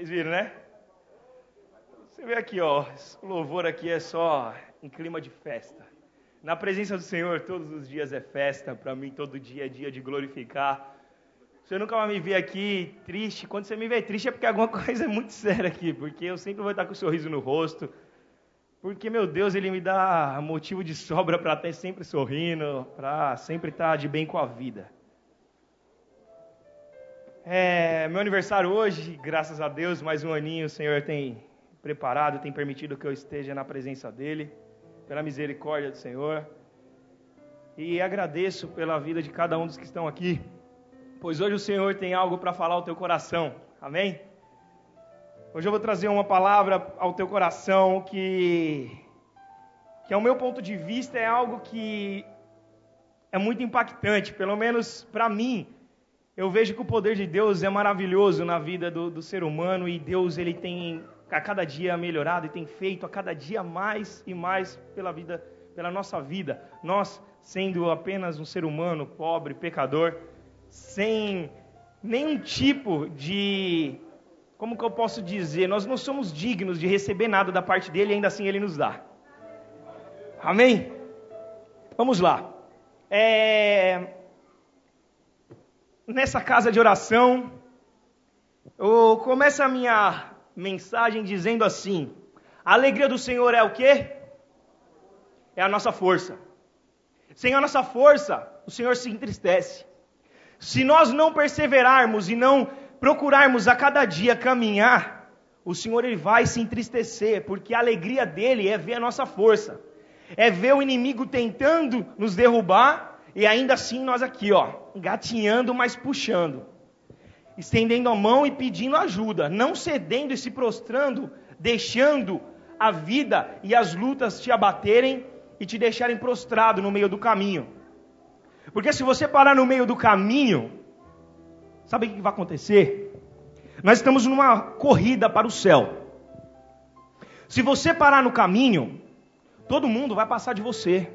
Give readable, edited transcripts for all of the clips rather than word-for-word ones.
Vocês viram, né? Você vê aqui, ó, o louvor aqui é só em clima de festa. Na presença do Senhor, todos os dias é festa. Para mim, todo dia é dia de glorificar. Você nunca vai me ver aqui triste. Quando você me vê triste é porque alguma coisa é muito séria aqui. Porque eu sempre vou estar com um sorriso no rosto. Porque, meu Deus, Ele me dá motivo de sobra para estar sempre sorrindo, para sempre estar de bem com a vida. É meu aniversário hoje, graças a Deus, mais um aninho o Senhor tem preparado, tem permitido que eu esteja na presença dEle, pela misericórdia do Senhor. E agradeço pela vida de cada um dos que estão aqui, pois hoje o Senhor tem algo para falar ao teu coração, amém? Hoje eu vou trazer uma palavra ao teu coração que ao meu ponto de vista é algo que é muito impactante, pelo menos para mim. Eu vejo que o poder de Deus é maravilhoso na vida do ser humano e Deus ele tem a cada dia melhorado e tem feito a cada dia mais e mais pela nossa vida. Nós, sendo apenas um ser humano pobre, pecador, sem nenhum tipo de... Como que eu posso dizer? Nós não somos dignos de receber nada da parte dele e ainda assim ele nos dá. Amém? Vamos lá. Nessa casa de oração, eu começo a minha mensagem dizendo assim: a alegria do Senhor é o quê? É a nossa força. Sem a nossa força, o Senhor se entristece. Se nós não perseverarmos e não procurarmos a cada dia caminhar, o Senhor ele vai se entristecer, porque a alegria dele é ver a nossa força. É ver o inimigo tentando nos derrubar, e ainda assim nós aqui, ó, gatinhando, mas puxando. Estendendo a mão e pedindo ajuda. Não cedendo e se prostrando, deixando a vida e as lutas te abaterem e te deixarem prostrado no meio do caminho. Porque se você parar no meio do caminho, sabe o que vai acontecer? Nós estamos numa corrida para o céu. Se você parar no caminho, todo mundo vai passar de você.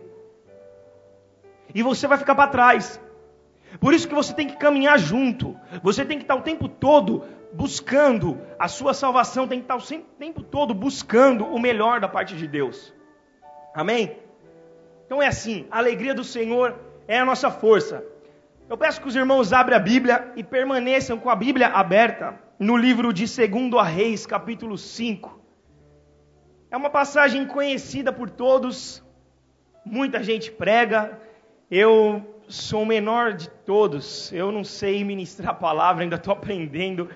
E você vai ficar para trás. Por isso que você tem que caminhar junto. Você tem que estar o tempo todo buscando a sua salvação. Tem que estar o tempo todo buscando o melhor da parte de Deus. Amém? Então é assim, a alegria do Senhor é a nossa força. Eu peço que os irmãos abram a Bíblia e permaneçam com a Bíblia aberta no livro de 2 Reis, capítulo 5. É uma passagem conhecida por todos. Muita gente prega. Eu sou o menor de todos, eu não sei ministrar a palavra, ainda estou aprendendo,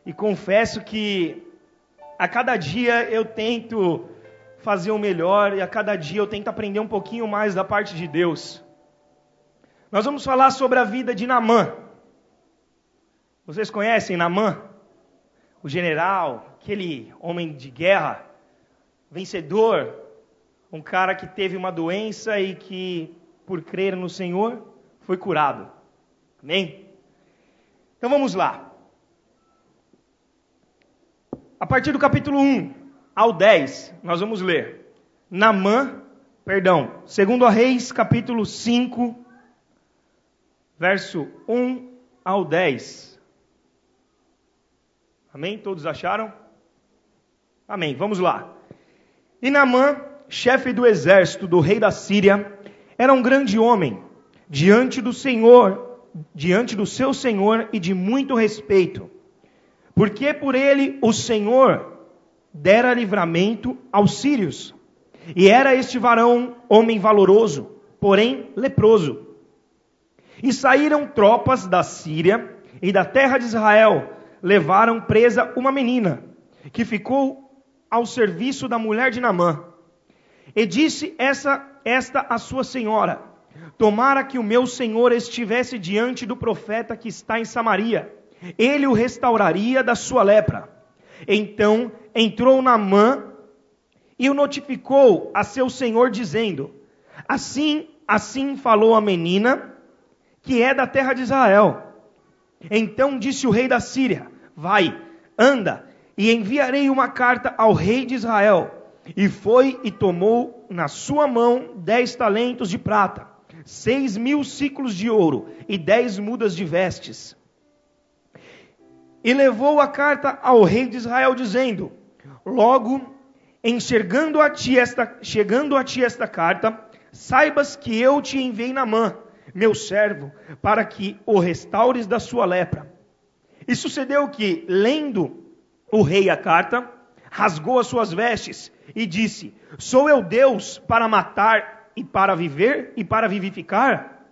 e confesso que a cada dia eu tento fazer o melhor, e a cada dia eu tento aprender um pouquinho mais da parte de Deus. Nós vamos falar sobre a vida de Naamã. Vocês conhecem Naamã? O general, aquele homem de guerra, vencedor, um cara que teve uma doença e que, por crer no Senhor, foi curado. Amém? Então vamos lá. A partir do capítulo 1 ao 10, nós vamos ler. 2 Reis, capítulo 5, verso 1 ao 10. Amém? Todos acharam? Amém, vamos lá. E Naamã, chefe do exército do rei da Síria, era um grande homem, diante do seu Senhor e de muito respeito, porque por ele o Senhor dera livramento aos sírios. E era este varão homem valoroso, porém leproso. E saíram tropas da Síria e da terra de Israel, levaram presa uma menina, que ficou ao serviço da mulher de Naamã. E disse esta a sua senhora: tomara que o meu senhor estivesse diante do profeta que está em Samaria, ele o restauraria da sua lepra. Então entrou Naamã e o notificou a seu senhor, dizendo: assim falou a menina, que é da terra de Israel. Então disse o rei da Síria: vai, anda, e enviarei uma carta ao rei de Israel. E foi e tomou na sua mão 10 talentos de prata, 6.000 ciclos de ouro e 10 mudas de vestes. e levou a carta ao rei de Israel, dizendo: logo, chegando a ti esta carta, saibas que eu te enviei Naamã, meu servo, para que o restaures da sua lepra. E sucedeu que, lendo o rei a carta, rasgou as suas vestes e disse: sou eu Deus para matar e para viver e para vivificar?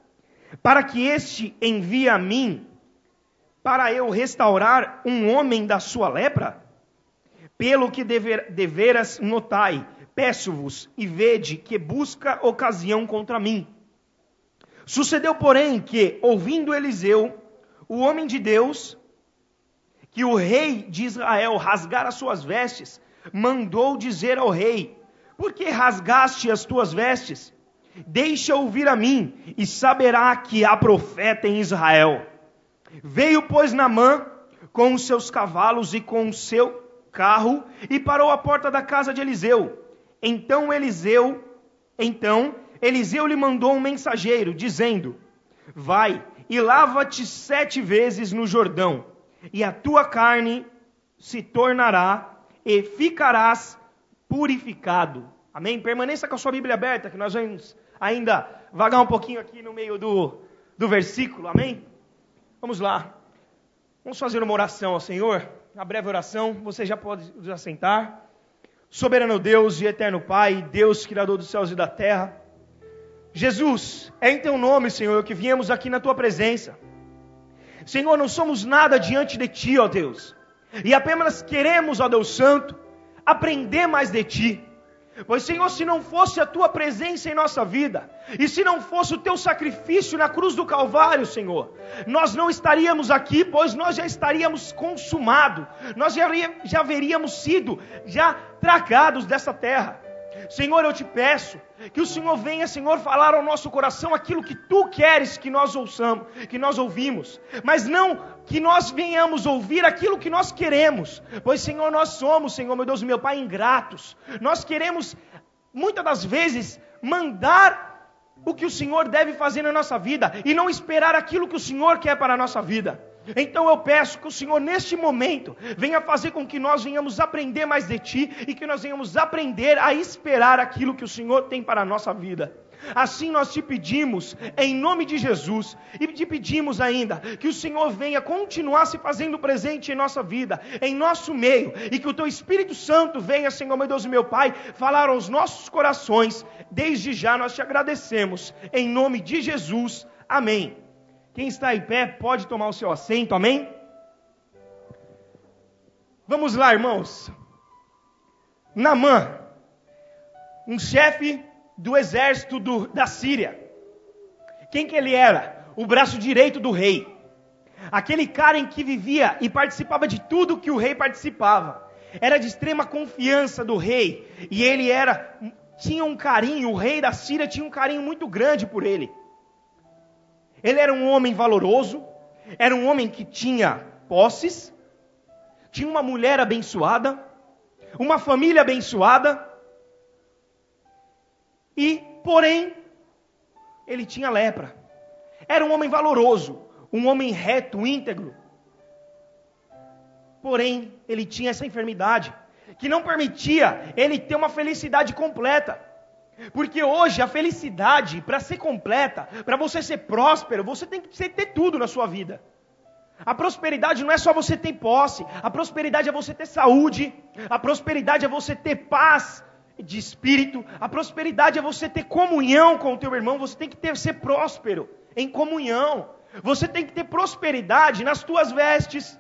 Para que este envie a mim, para eu restaurar um homem da sua lepra? Pelo que deveras notai, peço-vos e vede que busca ocasião contra mim. Sucedeu, porém, que, ouvindo Eliseu, o homem de Deus, que o rei de Israel rasgara as suas vestes, mandou dizer ao rei: por que rasgaste as tuas vestes? Deixa ouvir a mim, e saberá que há profeta em Israel. Veio, pois, Naamã com os seus cavalos e com o seu carro, e parou à porta da casa de Eliseu. Então Eliseu lhe mandou um mensageiro, dizendo: vai e lava-te 7 vezes no Jordão, e a tua carne se tornará e ficarás purificado. Amém? Permaneça com a sua Bíblia aberta, que nós vamos ainda vagar um pouquinho aqui no meio do versículo. Amém? Vamos lá. Vamos fazer uma oração ao Senhor. Uma breve oração. Você já pode se assentar. Soberano Deus e eterno Pai, Deus criador dos céus e da terra, Jesus, é em teu nome, Senhor, que viemos aqui na tua presença. Senhor, não somos nada diante de ti, ó Deus, e apenas queremos, ó Deus Santo, aprender mais de ti. Pois, Senhor, se não fosse a tua presença em nossa vida, e se não fosse o teu sacrifício na cruz do Calvário, Senhor, nós não estaríamos aqui, pois nós já estaríamos consumados, nós já haveríamos sido tragados dessa terra. Senhor, eu te peço que o Senhor venha, Senhor, falar ao nosso coração aquilo que tu queres que nós ouçamos, que nós ouvimos, mas não que nós venhamos ouvir aquilo que nós queremos, pois, Senhor, nós somos, Senhor, meu Deus e meu Pai, ingratos. Nós queremos, muitas das vezes, mandar o que o Senhor deve fazer na nossa vida, e não esperar aquilo que o Senhor quer para a nossa vida. Então eu peço que o Senhor neste momento venha fazer com que nós venhamos aprender mais de Ti, e que nós venhamos aprender a esperar aquilo que o Senhor tem para a nossa vida. Assim nós te pedimos em nome de Jesus, e te pedimos ainda que o Senhor venha continuar se fazendo presente em nossa vida, em nosso meio, e que o Teu Espírito Santo venha, Senhor meu Deus e meu Pai, falar aos nossos corações. Desde já nós te agradecemos em nome de Jesus, amém. Quem está em pé pode tomar o seu assento, amém? Vamos lá, irmãos. Naamã, um chefe do exército da Síria. Quem que ele era? O braço direito do rei. Aquele cara em que vivia e participava de tudo que o rei participava. Era de extrema confiança do rei. E ele tinha um carinho, o rei da Síria tinha um carinho muito grande por ele. Ele era um homem valoroso, era um homem que tinha posses, tinha uma mulher abençoada, uma família abençoada, e, porém, ele tinha lepra. Era um homem valoroso, um homem reto, íntegro. Porém, ele tinha essa enfermidade, que não permitia ele ter uma felicidade completa. Porque hoje a felicidade, para ser completa, para você ser próspero, você tem que ter tudo na sua vida. A prosperidade não é só você ter posse, a prosperidade é você ter saúde, a prosperidade é você ter paz de espírito, a prosperidade é você ter comunhão com o teu irmão. Você tem que ser próspero em comunhão, você tem que ter prosperidade nas tuas vestes.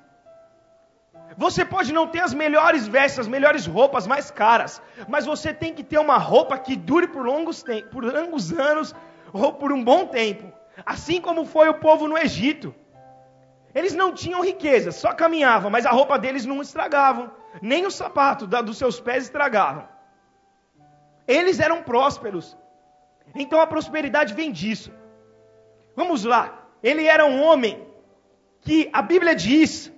Você pode não ter as melhores vestes, as melhores roupas mais caras, mas você tem que ter uma roupa que dure por longos anos, ou por um bom tempo. Assim como foi o povo no Egito. Eles não tinham riqueza, só caminhavam, mas a roupa deles não estragavam, nem o sapato dos seus pés estragavam. Eles eram prósperos. Então a prosperidade vem disso. Vamos lá. Ele era um homem que a Bíblia diz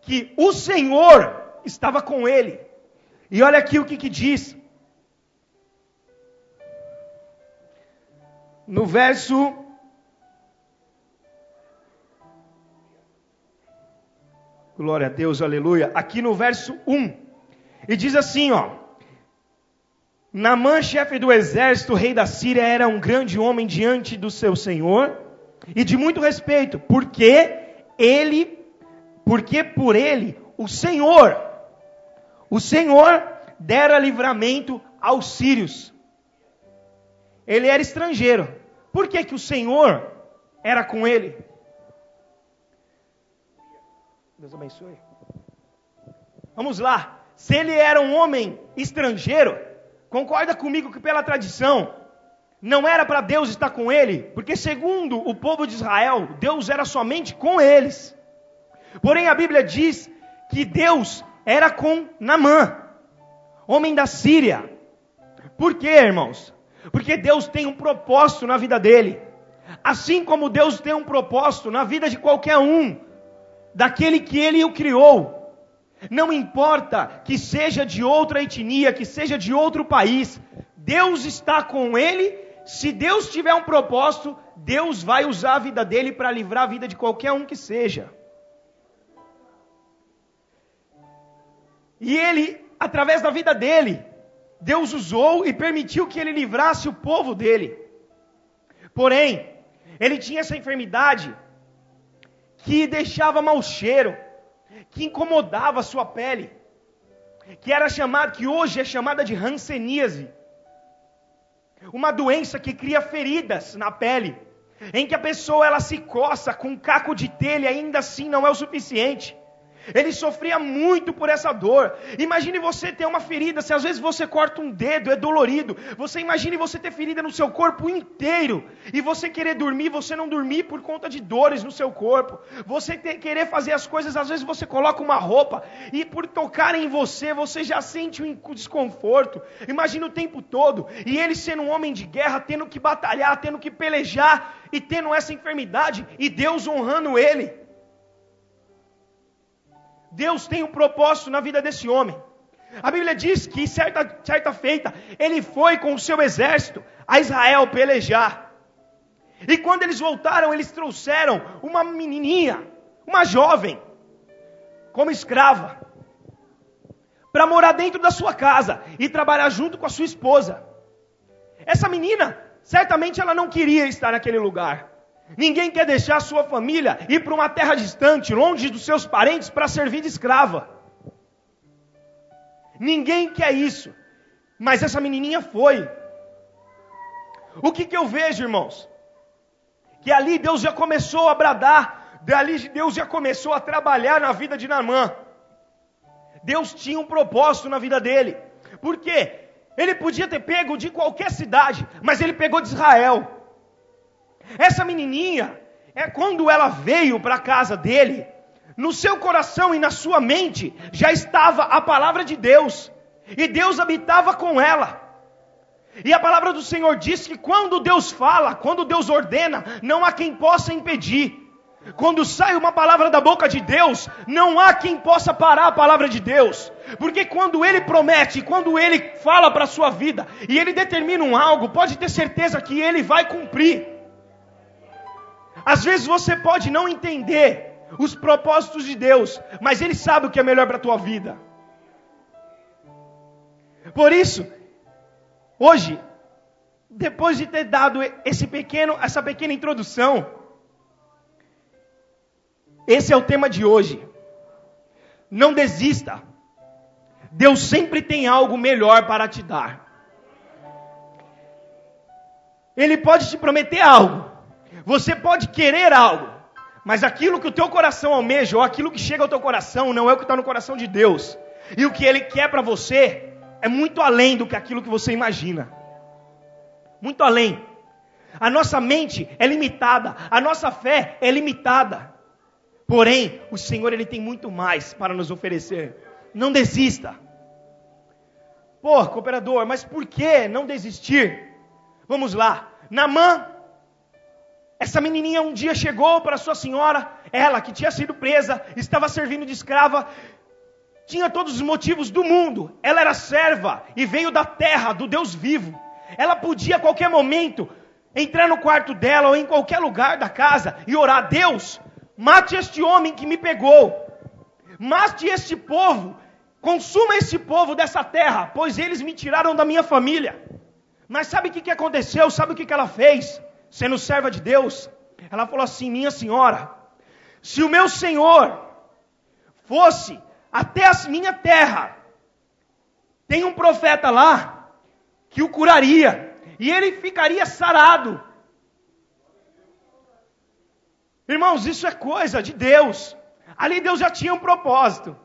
que o Senhor estava com ele. E olha aqui o que diz. No verso . . . . . . . . . . . . . . . . . . . . . . . . . . . . . . . . . . . . . . . . . . . . . . . . . . . . . . . . . . Glória a Deus, aleluia. Aqui no verso 1. E diz assim, Naamã, chefe do exército, rei da Síria, era um grande homem diante do seu senhor e de muito respeito, porque por ele o Senhor dera livramento aos sírios. Ele era estrangeiro. Por que o Senhor era com ele? Deus abençoe. Vamos lá. Se ele era um homem estrangeiro, concorda comigo que pela tradição, não era para Deus estar com ele, porque segundo o povo de Israel, Deus era somente com eles. Porém a Bíblia diz que Deus era com Naamã, homem da Síria. Por quê, irmãos? Porque Deus tem um propósito na vida dele. Assim como Deus tem um propósito na vida de qualquer um, daquele que ele o criou. Não importa que seja de outra etnia, que seja de outro país, Deus está com ele. Se Deus tiver um propósito, Deus vai usar a vida dele para livrar a vida de qualquer um que seja. E ele, através da vida dele, Deus usou e permitiu que ele livrasse o povo dele. Porém, ele tinha essa enfermidade que deixava mau cheiro, que incomodava a sua pele, que hoje é chamada de hanseníase. Uma doença que cria feridas na pele, em que a pessoa ela se coça com um caco de telha e ainda assim não é o suficiente. Ele sofria muito por essa dor. Imagine você ter uma ferida, se às vezes você corta um dedo, é dolorido. Você imagine você ter ferida no seu corpo inteiro, e você querer dormir, você não dormir por conta de dores no seu corpo. Você querer fazer as coisas, às vezes você coloca uma roupa, e por tocar em você, você já sente um desconforto. Imagine o tempo todo, e ele sendo um homem de guerra, tendo que batalhar, tendo que pelejar, e tendo essa enfermidade, e Deus honrando ele. Deus tem um propósito na vida desse homem. A Bíblia diz que certa feita, ele foi com o seu exército a Israel pelejar. E quando eles voltaram, eles trouxeram uma menininha, uma jovem, como escrava, para morar dentro da sua casa e trabalhar junto com a sua esposa. Essa menina, certamente ela não queria estar naquele lugar. Ninguém quer deixar a sua família ir para uma terra distante, longe dos seus parentes, para servir de escrava. Ninguém quer isso. Mas essa menininha foi. O que eu vejo, irmãos? Que ali Deus já começou a bradar, dali Deus já começou a trabalhar na vida de Naamã. Deus tinha um propósito na vida dele. Por quê? Ele podia ter pego de qualquer cidade, mas ele pegou de Israel. Essa menininha, quando ela veio para a casa dele, no seu coração e na sua mente, já estava a palavra de Deus, e Deus habitava com ela. E a palavra do Senhor diz que quando Deus fala, quando Deus ordena, não há quem possa impedir. Quando sai uma palavra da boca de Deus, não há quem possa parar a palavra de Deus. Porque quando Ele promete, quando Ele fala para a sua vida, e Ele determina algo, pode ter certeza que Ele vai cumprir. Às vezes você pode não entender os propósitos de Deus, mas Ele sabe o que é melhor para a tua vida. Por isso, hoje, depois de ter dado essa pequena introdução, esse é o tema de hoje. Não desista. Deus sempre tem algo melhor para te dar. Ele pode te prometer algo. Você pode querer algo, mas aquilo que o teu coração almeja, ou aquilo que chega ao teu coração, não é o que está no coração de Deus. E o que Ele quer para você é muito além do que aquilo que você imagina. Muito além. A nossa mente é limitada, a nossa fé é limitada. Porém, o Senhor Ele tem muito mais para nos oferecer. Não desista. Pô, cooperador, mas por que não desistir? Vamos lá. Naamã, essa menininha um dia chegou para sua senhora, ela que tinha sido presa, estava servindo de escrava, tinha todos os motivos do mundo, ela era serva e veio da terra, do Deus vivo. Ela podia a qualquer momento entrar no quarto dela ou em qualquer lugar da casa e orar: Deus, mate este homem que me pegou. Mate este povo, consuma este povo dessa terra, pois eles me tiraram da minha família. Mas sabe o que aconteceu? Sabe o que ela fez? Sendo serva de Deus, ela falou assim: minha senhora, se o meu Senhor fosse até a minha terra, tem um profeta lá que o curaria, e ele ficaria sarado. Irmãos, isso é coisa de Deus. Ali Deus já tinha um propósito.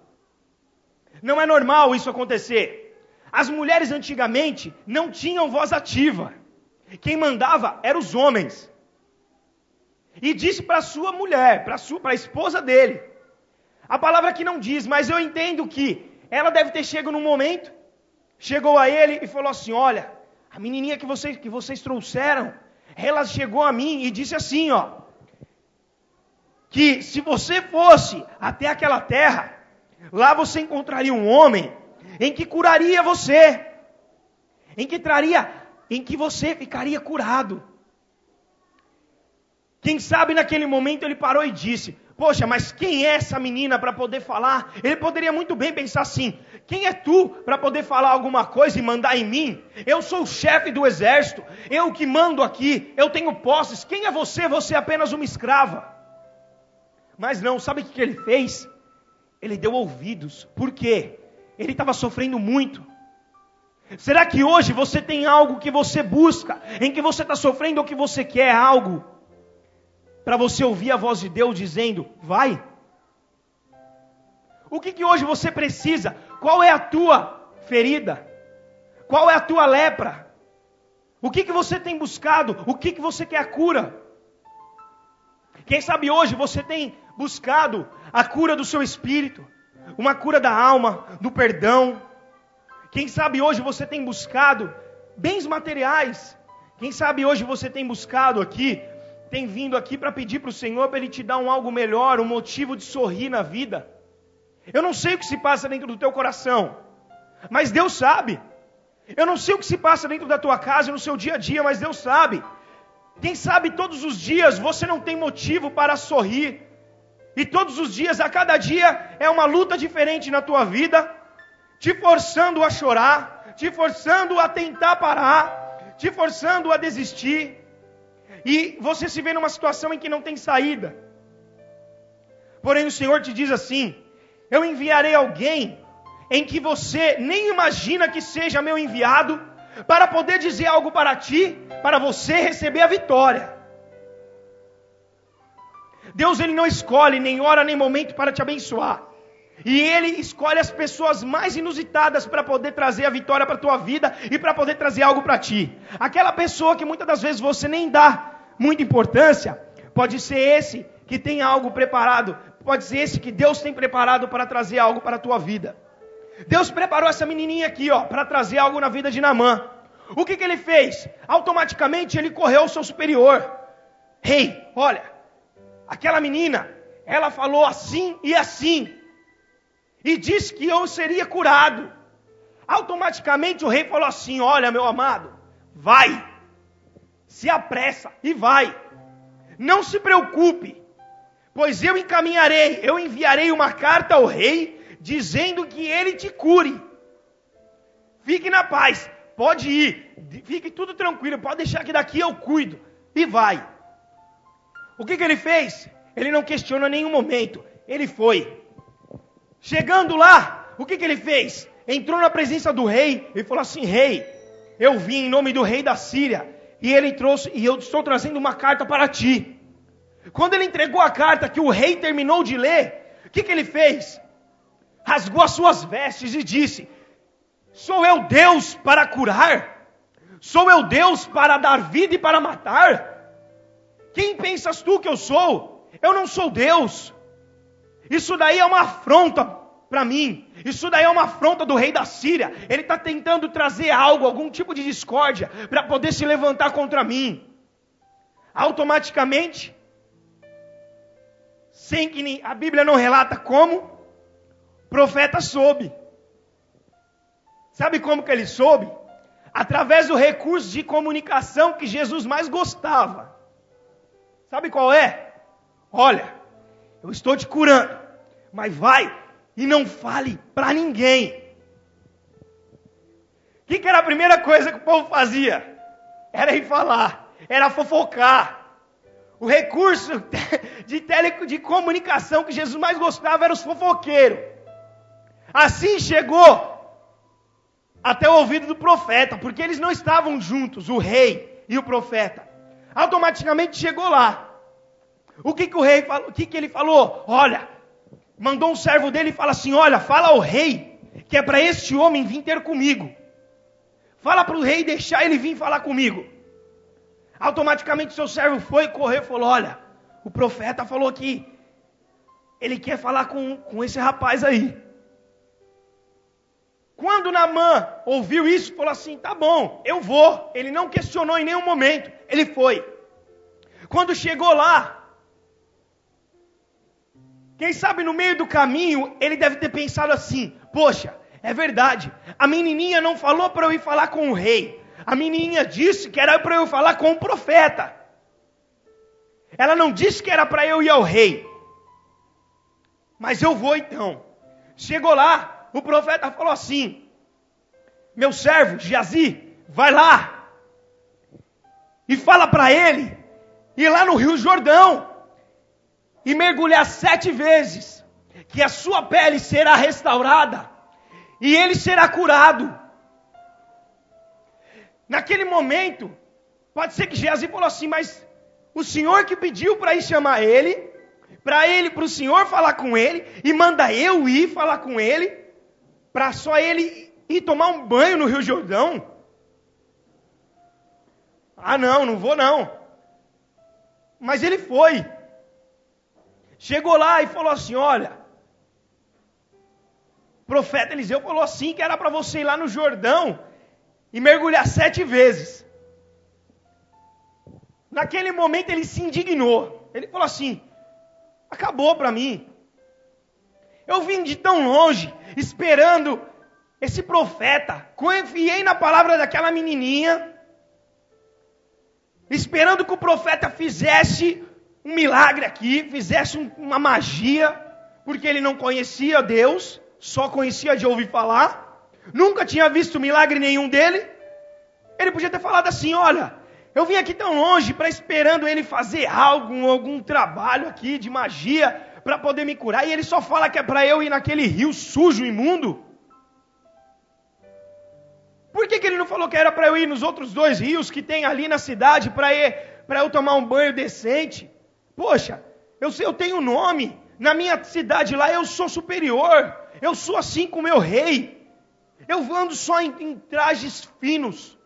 Não é normal isso acontecer. As mulheres antigamente não tinham voz ativa. Quem mandava eram os homens. E disse para sua mulher, para a esposa dele. A palavra aqui não diz, mas eu entendo que ela deve ter chegado num momento, chegou a ele e falou assim: olha, a menininha que vocês trouxeram, ela chegou a mim e disse assim, que se você fosse até aquela terra, lá você encontraria um homem em que curaria você, em que você ficaria curado. Quem sabe naquele momento ele parou e disse: poxa, mas quem é essa menina para poder falar? Ele poderia muito bem pensar assim: quem é tu para poder falar alguma coisa e mandar em mim? Eu sou o chefe do exército, eu que mando aqui, eu tenho posses. Quem é você? Você é apenas uma escrava. Mas não, sabe o que ele fez? Ele deu ouvidos. Por quê? Ele estava sofrendo muito. Será que hoje você tem algo que você busca, em que você está sofrendo ou que você quer algo, para você ouvir a voz de Deus dizendo: vai? O que hoje você precisa? Qual é a tua ferida? Qual é a tua lepra? O que você tem buscado? O que você quer a cura? Quem sabe hoje você tem buscado a cura do seu espírito, uma cura da alma, do perdão. Quem sabe hoje você tem buscado bens materiais. Quem sabe hoje você tem buscado aqui, tem vindo aqui para pedir para o Senhor, para Ele te dar um algo melhor, um motivo de sorrir na vida. Eu não sei o que se passa dentro do teu coração, mas Deus sabe. Eu não sei o que se passa dentro da tua casa, no seu dia a dia, mas Deus sabe. Quem sabe todos os dias você não tem motivo para sorrir, e todos os dias, a cada dia, é uma luta diferente na tua vida, te forçando a chorar, te forçando a tentar parar, te forçando a desistir, e você se vê numa situação em que não tem saída. Porém o Senhor te diz assim: eu enviarei alguém em que você nem imagina que seja meu enviado, para poder dizer algo para ti, para você receber a vitória. Deus, Ele não escolhe nem hora nem momento para te abençoar, e Ele escolhe as pessoas mais inusitadas para poder trazer a vitória para a tua vida, e para poder trazer algo para ti. Aquela pessoa que muitas das vezes você nem dá muita importância, pode ser esse que tem algo preparado, pode ser esse que Deus tem preparado para trazer algo para a tua vida. Deus preparou essa menininha aqui, para trazer algo na vida de Naamã. O que ele fez? Automaticamente ele correu ao seu superior. Rei, olha, aquela menina, ela falou assim e assim, e disse que eu seria curado. Automaticamente o rei falou assim: olha, meu amado, vai, se apressa e vai, não se preocupe, pois eu enviarei uma carta ao rei, dizendo que ele te cure. Fique na paz, pode ir, fique tudo tranquilo, pode deixar que daqui eu cuido, e vai. O que ele fez? Ele não questionou em nenhum momento, ele foi. Chegando lá, o que ele fez? Entrou na presença do rei e falou assim: rei, eu vim em nome do rei da Síria, e ele trouxe, e eu estou trazendo uma carta para ti. Quando ele entregou a carta, que o rei terminou de ler, o que ele fez? Rasgou as suas vestes e disse: sou eu Deus para curar? Sou eu Deus para dar vida e para matar? Quem pensas tu que eu sou? Eu não sou Deus. Isso daí é uma afronta para mim. Isso daí é uma afronta do rei da Síria. Ele está tentando trazer algo, algum tipo de discórdia, para poder se levantar contra mim. Automaticamente, sem que a Bíblia não relata como, o profeta soube. Sabe como que ele soube? Através do recurso de comunicação que Jesus mais gostava. Sabe qual é? Olha, eu estou te curando, mas vai e não fale para ninguém. O que era a primeira coisa que o povo fazia? Era ir falar, era fofocar. O recurso de comunicação que Jesus mais gostava era os fofoqueiros. Assim chegou até o ouvido do profeta, porque eles não estavam juntos, o rei e o profeta. Automaticamente chegou lá. O que o rei falou? O que ele falou? Olha, mandou um servo dele e fala assim: olha, fala ao rei que é para este homem vir ter comigo. Fala para o rei deixar ele vir falar comigo. Automaticamente seu servo foi, correu e falou: olha, o profeta falou que ele quer falar com esse rapaz aí. Quando Naamã ouviu isso, falou assim: tá bom, eu vou. Ele não questionou em nenhum momento, ele foi. Quando chegou lá, quem sabe no meio do caminho, ele deve ter pensado assim: poxa, é verdade, a menininha não falou para eu ir falar com o rei. A menininha disse que era para eu falar com o profeta. Ela não disse que era para eu ir ao rei. Mas eu vou então. Chegou lá, o profeta falou assim: meu servo, Geazi, vai lá e fala para ele ir lá no Rio Jordão e mergulhar 7 vezes, que a sua pele será restaurada e ele será curado. Naquele momento, pode ser que Geazi falou assim: mas o senhor que pediu para ir chamar ele, para o senhor falar com ele, e manda eu ir falar com ele, para só ele ir tomar um banho no Rio Jordão? Ah não, não vou não. Mas ele foi. Chegou lá e falou assim: olha, o profeta Eliseu falou assim que era para você ir lá no Jordão e mergulhar 7 vezes. Naquele momento ele se indignou. Ele falou assim: acabou para mim. Eu vim de tão longe, esperando esse profeta. Confiei na palavra daquela menininha, esperando que o profeta fizesse um milagre aqui, fizesse uma magia, porque ele não conhecia Deus, só conhecia de ouvir falar. Nunca tinha visto milagre nenhum dele. Ele podia ter falado assim: olha, eu vim aqui tão longe para esperando ele fazer algum trabalho aqui de magia para poder me curar, e ele só fala que é para eu ir naquele rio sujo, imundo. Por que ele não falou que era para eu ir nos outros 2 rios que tem ali na cidade para eu tomar um banho decente? Poxa, eu tenho nome, na minha cidade lá eu sou superior, eu sou assim com o meu rei. Eu ando só em trajes finos.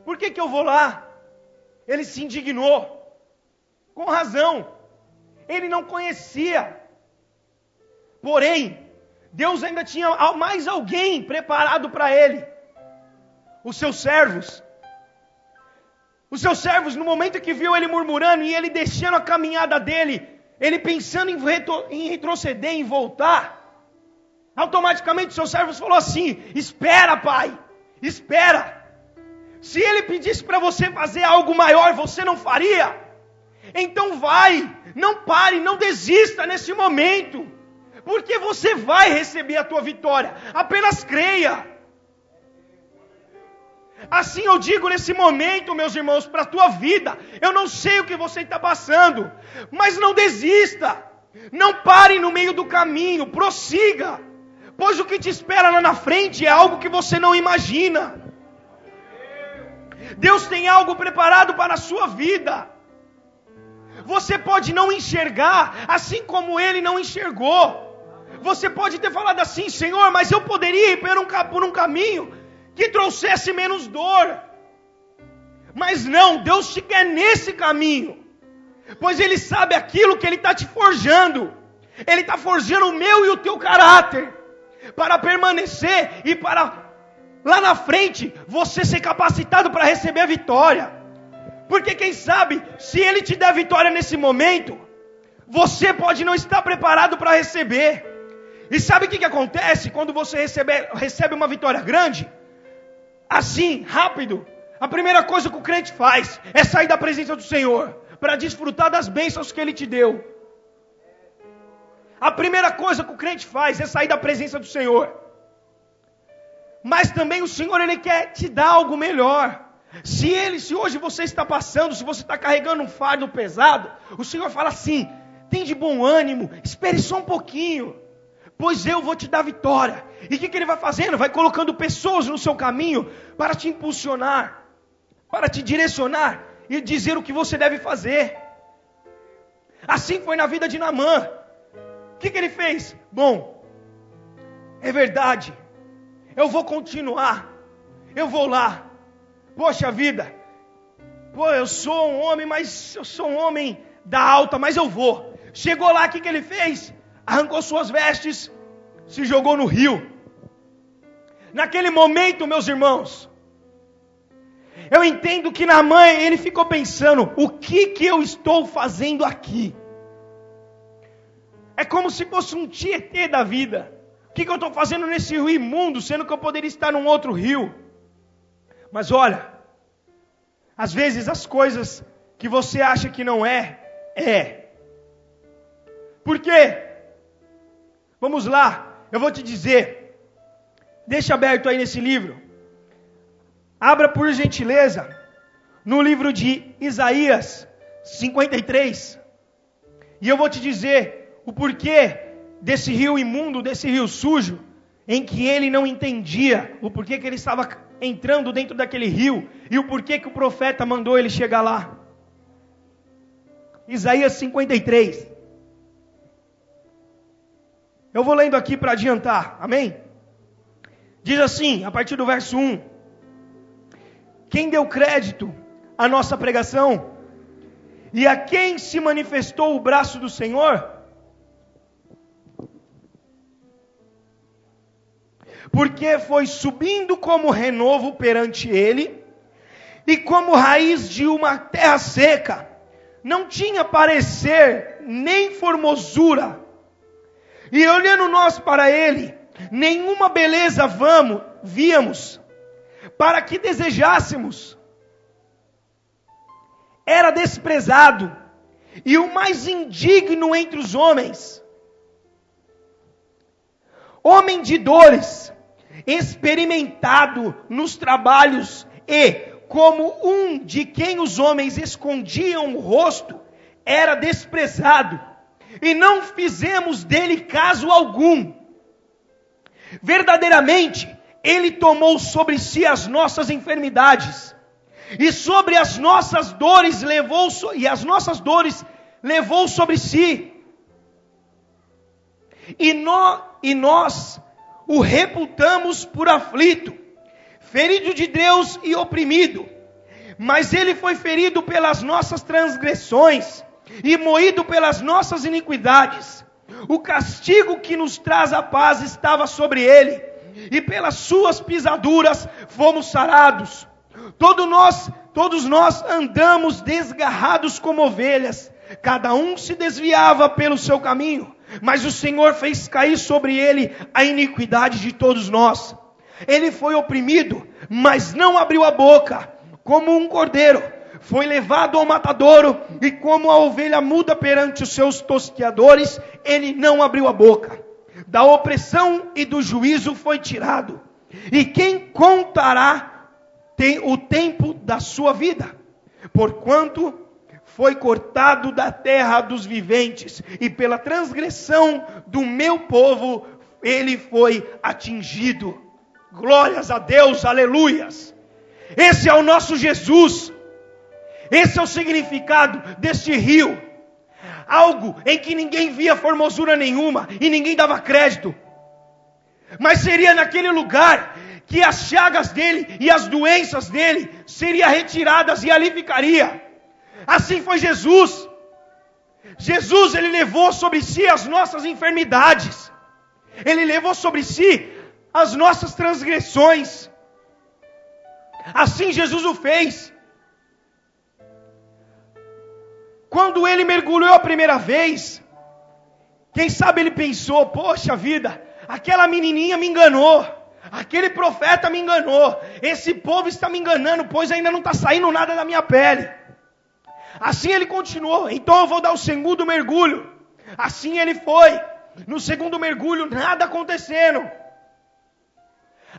Por que eu vou lá? Ele se indignou. Com razão. Ele não conhecia. Porém, Deus ainda tinha mais alguém preparado para ele. Os seus servos. Os seus servos, no momento que viu ele murmurando e ele deixando a caminhada dele, ele pensando em retroceder, em voltar, automaticamente seus servos falou assim: espera, pai, espera. Se ele pedisse para você fazer algo maior, você não faria? Então vai, não pare, não desista nesse momento, porque você vai receber a tua vitória, apenas creia. Assim eu digo nesse momento, meus irmãos, para a tua vida. Eu não sei o que você está passando, mas não desista, não pare no meio do caminho, prossiga, pois o que te espera lá na frente é algo que você não imagina. Deus tem algo preparado para a sua vida. Você pode não enxergar, assim como ele não enxergou. Você pode ter falado assim: Senhor, mas eu poderia ir por um caminho que trouxesse menos dor. Mas não, Deus te quer nesse caminho, pois Ele sabe aquilo que Ele está te forjando. Ele está forjando o meu e o teu caráter, para permanecer e para lá na frente você ser capacitado para receber a vitória. Porque quem sabe, se Ele te der vitória nesse momento, você pode não estar preparado para receber. E sabe o que acontece quando você recebe uma vitória grande? Assim, rápido, a primeira coisa que o crente faz é sair da presença do Senhor para desfrutar das bênçãos que Ele te deu. A primeira coisa que o crente faz é sair da presença do Senhor. Mas também o Senhor, Ele quer te dar algo melhor. Se hoje você está passando, se você está carregando um fardo pesado, o Senhor fala assim: tem de bom ânimo, espere só um pouquinho, pois eu vou te dar vitória. E o que Ele vai fazendo? Vai colocando pessoas no seu caminho para te impulsionar, para te direcionar e dizer o que você deve fazer. Assim foi na vida de Naamã. O que ele fez? Bom, é verdade, eu vou continuar, eu vou lá. Poxa vida, eu sou um homem, mas eu sou um homem da alta, mas eu vou. Chegou lá, o que ele fez? Arrancou suas vestes, se jogou no rio. Naquele momento, meus irmãos, eu entendo que Naamã, ele ficou pensando: o que eu estou fazendo aqui? É como se fosse um Tietê da vida. O que eu estou fazendo nesse rio imundo, sendo que eu poderia estar num outro rio? Mas olha, às vezes as coisas que você acha que não é. Por quê? Vamos lá, eu vou te dizer. Deixa aberto aí nesse livro. Abra por gentileza no livro de Isaías 53. E eu vou te dizer o porquê desse rio imundo, desse rio sujo, em que ele não entendia o porquê que ele estava entrando dentro daquele rio e o porquê que o profeta mandou ele chegar lá. Isaías 53. Eu vou lendo aqui para adiantar, amém? Diz assim, a partir do verso 1: quem deu crédito à nossa pregação e a quem se manifestou o braço do Senhor? Porque foi subindo como renovo perante ele, e como raiz de uma terra seca, não tinha parecer nem formosura, e olhando nós para ele, nenhuma beleza víamos, para que desejássemos. Era desprezado, e o mais indigno entre os homens, homem de dores, experimentado nos trabalhos, e como um de quem os homens escondiam o rosto, era desprezado, e não fizemos dele caso algum. Verdadeiramente, ele tomou sobre si as nossas enfermidades, e sobre as nossas dores levou sobre si. E nós o reputamos por aflito, ferido de Deus e oprimido. Mas ele foi ferido pelas nossas transgressões e moído pelas nossas iniquidades. O castigo que nos traz a paz estava sobre ele, e pelas suas pisaduras fomos sarados. Todos nós andamos desgarrados como ovelhas, cada um se desviava pelo seu caminho, mas o Senhor fez cair sobre ele a iniquidade de todos nós. Ele foi oprimido, mas não abriu a boca. Como um cordeiro, foi levado ao matadouro, e como a ovelha muda perante os seus tosqueadores, ele não abriu a boca. Da opressão e do juízo foi tirado. E quem contará o tempo da sua vida? Porquanto foi cortado da terra dos viventes, e pela transgressão do meu povo ele foi atingido. Glórias a Deus, aleluias. Esse é o nosso Jesus. Esse é o significado deste rio. Algo em que ninguém via formosura nenhuma e ninguém dava crédito. Mas seria naquele lugar que as chagas dele e as doenças dele seriam retiradas, e ali ficaria. Assim foi Jesus. Jesus, ele levou sobre si as nossas enfermidades. Ele levou sobre si as nossas transgressões. Assim Jesus o fez. Quando ele mergulhou a primeira vez, quem sabe ele pensou: poxa vida, aquela menininha me enganou, aquele profeta me enganou, esse povo está me enganando, pois ainda não está saindo nada da minha pele. Assim ele continuou: então eu vou dar o segundo mergulho. Assim ele foi, No segundo mergulho, nada acontecendo.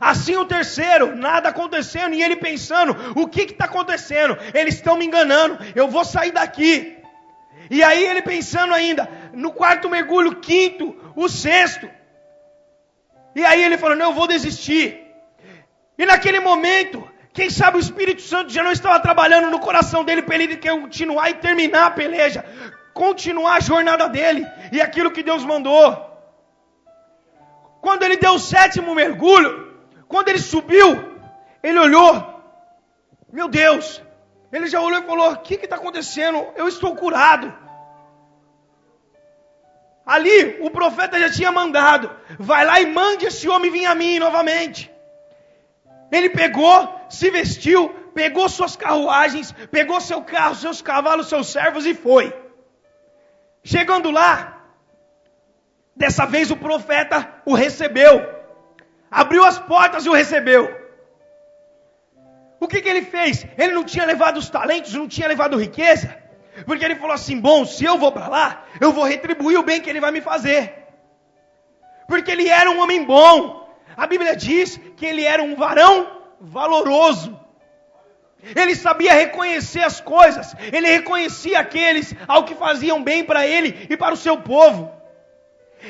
Assim o terceiro, nada acontecendo. E ele pensando, o que está acontecendo? Eles estão me enganando, eu vou sair daqui. E aí ele pensando ainda, no quarto mergulho, quinto, o sexto. E aí ele falou, não, eu vou desistir. E naquele momento, quem sabe o Espírito Santo já não estava trabalhando no coração dele para ele continuar e terminar a peleja, continuar a jornada dele e aquilo que Deus mandou. Quando ele deu o sétimo mergulho, quando ele subiu, ele olhou, meu Deus, ele já olhou e falou, o que está acontecendo? Eu estou curado. Ali o profeta já tinha mandado, vai lá e mande esse homem vir a mim novamente. Ele pegou, se vestiu, pegou suas carruagens, pegou seu carro, seus cavalos, seus servos e foi. Chegando lá, dessa vez o profeta o recebeu. Abriu as portas e o recebeu. O que ele fez? Ele não tinha levado os talentos, não tinha levado riqueza. Porque ele falou assim, bom, se eu vou para lá, eu vou retribuir o bem que ele vai me fazer. Porque ele era um homem bom. A Bíblia diz que ele era um varão valoroso. Ele sabia reconhecer as coisas. Ele reconhecia aqueles ao que faziam bem para ele e para o seu povo.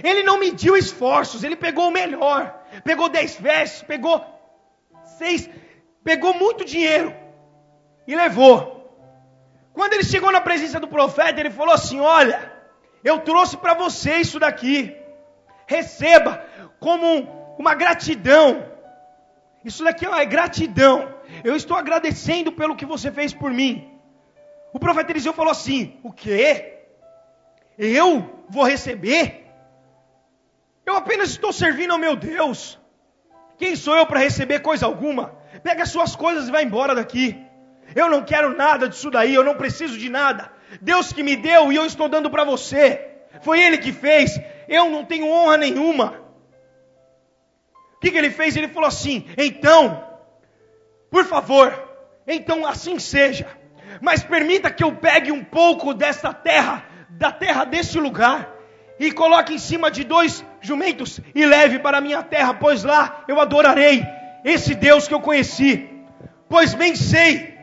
Ele não mediu esforços. Ele pegou o melhor. Pegou 10 vestes, pegou 6, pegou muito dinheiro e levou. Quando ele chegou na presença do profeta, ele falou assim, olha, eu trouxe para você isso daqui. Receba como uma gratidão. Isso daqui é gratidão. Eu estou agradecendo pelo que você fez por mim. O profeta Eliseu falou assim, o quê? Eu vou receber? Eu apenas estou servindo ao meu Deus. Quem sou eu para receber coisa alguma? Pega as suas coisas e vai embora daqui. Eu não quero nada disso daí, eu não preciso de nada. Deus que me deu e eu estou dando para você. Foi Ele que fez, eu não tenho honra nenhuma. O que ele fez? Ele falou assim, então, por favor, então assim seja. Mas permita que eu pegue um pouco desta terra, da terra deste lugar, e coloque em cima de 2 jumentos e leve para a minha terra, pois lá eu adorarei esse Deus que eu conheci. Pois bem sei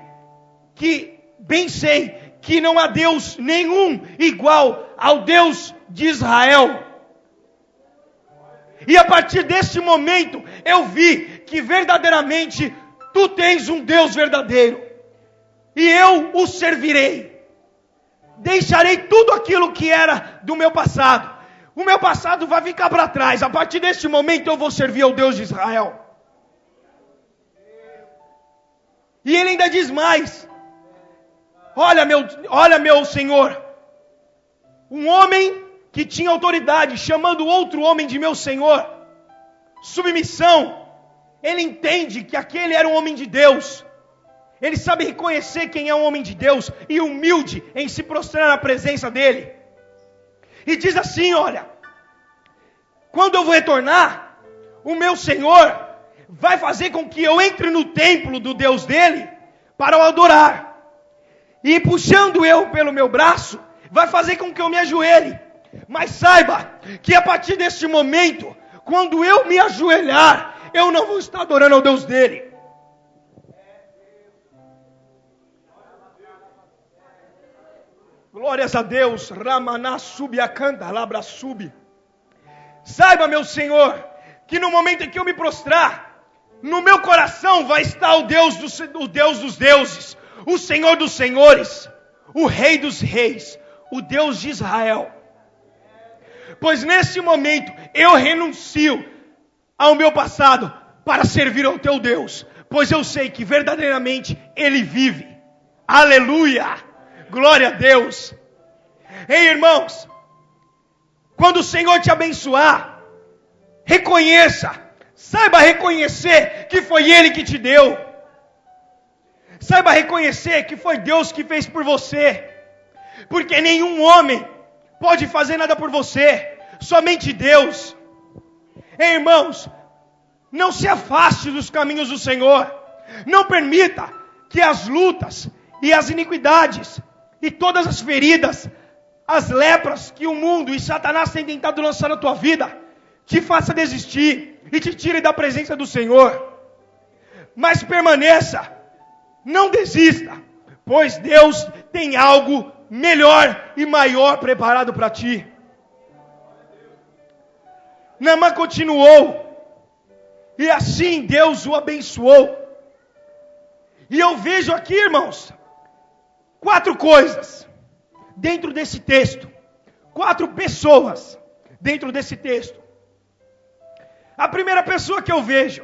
que não há Deus nenhum igual ao Deus de Israel. E a partir desse momento eu vi que verdadeiramente tu tens um Deus verdadeiro. E eu o servirei. Deixarei tudo aquilo que era do meu passado. O meu passado vai ficar para trás. A partir deste momento eu vou servir ao Deus de Israel. E ele ainda diz mais. Olha meu Senhor. Um homem que tinha autoridade, chamando outro homem de meu Senhor. Submissão. Ele entende que aquele era um homem de Deus. Ele sabe reconhecer quem é um homem de Deus e humilde em se prostrar na presença dele. E diz assim, olha, quando eu vou retornar, o meu Senhor vai fazer com que eu entre no templo do Deus dele para o adorar. E puxando eu pelo meu braço, vai fazer com que eu me ajoelhe. Mas saiba que a partir deste momento, quando eu me ajoelhar, eu não vou estar adorando ao Deus dele. Glórias a Deus. Ramaná subiacanta, labra sub. Saiba, meu Senhor, que no momento em que eu me prostrar, no meu coração vai estar o Deus dos deuses, o Senhor dos senhores, o Rei dos reis, o Deus de Israel. Pois nesse momento eu renuncio ao meu passado para servir ao teu Deus, pois eu sei que verdadeiramente Ele vive. Aleluia! Glória a Deus. Ei, irmãos, quando o Senhor te abençoar, reconheça, saiba reconhecer que foi Ele que te deu. Saiba reconhecer que foi Deus que fez por você. Porque nenhum homem pode fazer nada por você, somente Deus. Ei, irmãos, não se afaste dos caminhos do Senhor. Não permita que as lutas e as iniquidades e todas as feridas as lepras que o mundo e Satanás têm tentado lançar na tua vida, te faça desistir e te tire da presença do Senhor. Mas permaneça, não desista, pois Deus tem algo melhor e maior preparado para ti. Naamã continuou, e assim Deus o abençoou. E eu vejo aqui, irmãos, 4 coisas dentro desse texto, 4 pessoas dentro desse texto. A primeira pessoa que eu vejo,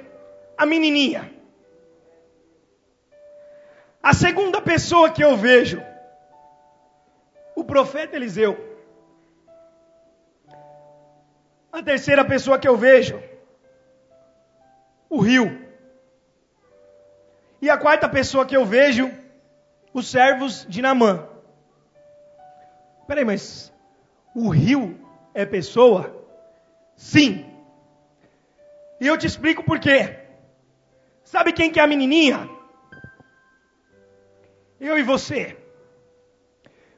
a menininha. A segunda pessoa que eu vejo, o profeta Eliseu. A terceira pessoa que eu vejo, o rio. E a quarta pessoa que eu vejo, os servos de Naamã. Peraí, mas o rio é pessoa? Sim. E eu te explico por quê. Sabe quem que é a menininha? Eu e você.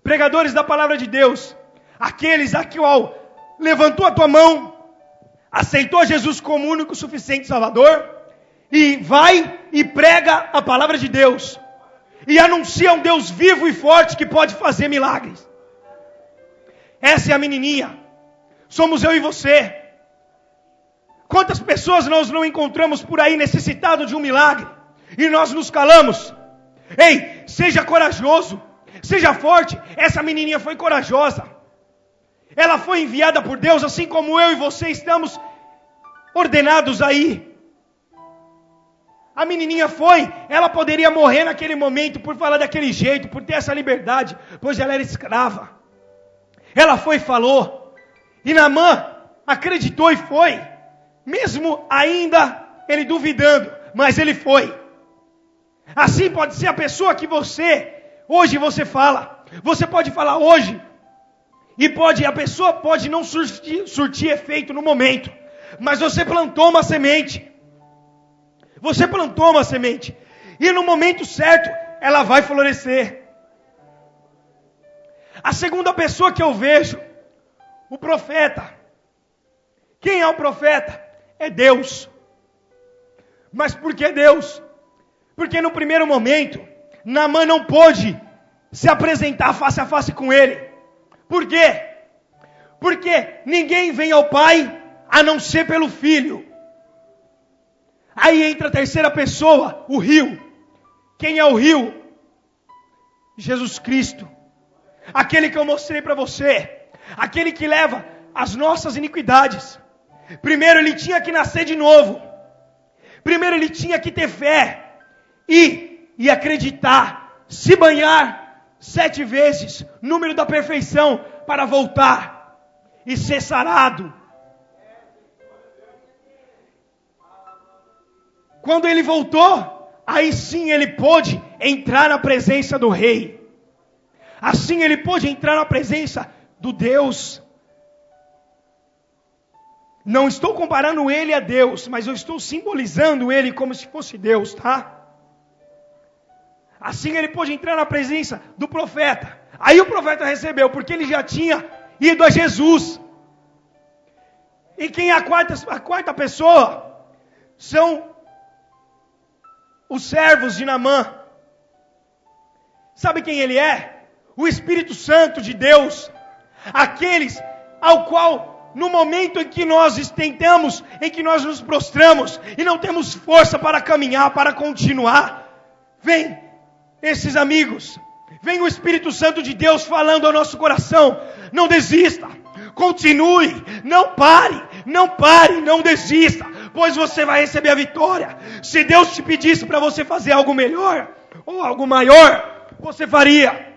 Pregadores da palavra de Deus. Aqueles a qual levantou a tua mão, aceitou Jesus como único suficiente Salvador, e vai e prega a palavra de Deus, e anuncia um Deus vivo e forte que pode fazer milagres. Essa é a menininha. Somos eu e você. Quantas pessoas nós não encontramos por aí necessitado de um milagre, e nós nos calamos? Ei, seja corajoso, seja forte. Essa menininha foi corajosa. Ela foi enviada por Deus, assim como eu e você estamos ordenados aí. A menininha foi, ela poderia morrer naquele momento por falar daquele jeito, por ter essa liberdade, pois ela era escrava. Ela foi e falou, e Naamã acreditou e foi, mesmo ainda ele duvidando, mas ele foi. Assim pode ser a pessoa que hoje você fala. Você pode falar hoje, e a pessoa pode não surtir efeito no momento, mas você plantou uma semente. Você plantou uma semente, e no momento certo, ela vai florescer. A segunda pessoa que eu vejo, o profeta. Quem é o profeta? É Deus. Mas por que Deus? Porque no primeiro momento, Naamã não pôde se apresentar face a face com ele. Por quê? Porque ninguém vem ao Pai a não ser pelo Filho. Aí entra a terceira pessoa, o rio. Quem é o rio? Jesus Cristo. Aquele que eu mostrei para você. Aquele que leva as nossas iniquidades. Primeiro ele tinha que nascer de novo. Primeiro ele tinha que ter fé. E acreditar. Se banhar 7 vezes, número da perfeição, para voltar e ser sarado. Quando ele voltou, aí sim ele pôde entrar na presença do rei. Assim ele pôde entrar na presença do Deus. Não estou comparando ele a Deus, mas eu estou simbolizando ele como se fosse Deus, tá? Assim ele pôde entrar na presença do profeta. Aí o profeta recebeu, porque ele já tinha ido a Jesus. E quem é a quarta pessoa? São os servos de Naamã. Sabe quem ele é? O Espírito Santo de Deus. Aqueles ao qual, no momento em que nós tentamos, em que nós nos prostramos, e não temos força para caminhar, para continuar, vem esses amigos, vem o Espírito Santo de Deus falando ao nosso coração: não desista, continue, não pare, não desista, pois você vai receber a vitória. Se Deus te pedisse para você fazer algo melhor, ou algo maior, você faria.